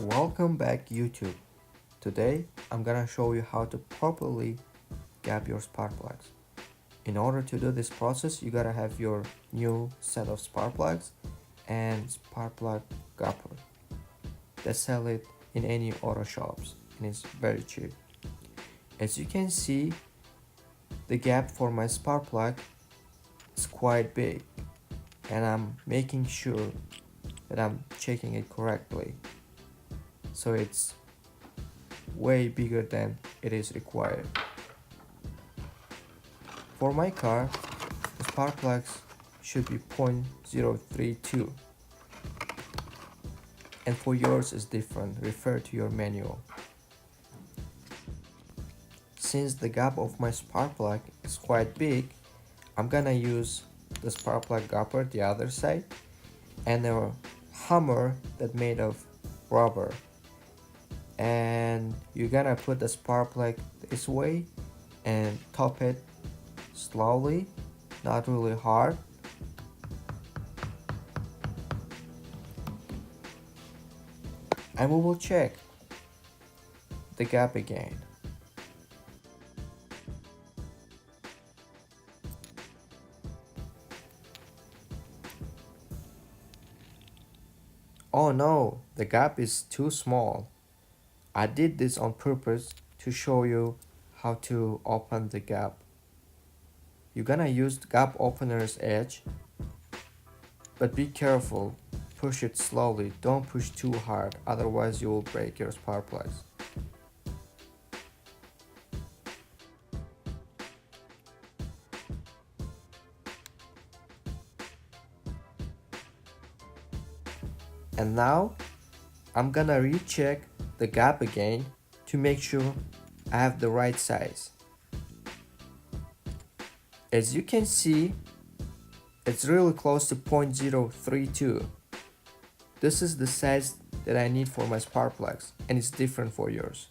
Welcome back YouTube. Today I'm gonna show you how to properly gap your spark plugs. In order to do this process, you gotta have your new set of spark plugs and spark plug gapper. They sell it in any auto shops and it's very cheap. As you can see, the gap for my spark plug is quite big and I'm making sure that I'm checking it correctly. So it's way bigger than it is required. For my car, the spark plugs should be 0.032 and for yours is different, refer to your manual. Since the gap of my spark plug is quite big, I'm gonna use the spark plug gapper the other side and a hammer that made of rubber, and you're gonna put the spark plug this way and top it slowly, not really hard. And we will check the gap again. Oh no, the gap is too small. I did this on purpose to show you how to open the gap. You're gonna use the gap opener's edge, but be careful, push it slowly, don't push too hard, otherwise you will break your spark plugs. And now I'm gonna recheck the gap again to make sure I have the right size. As you can see, it's really close to 0.032. This is the size that I need for my spark plugs and it's different for yours.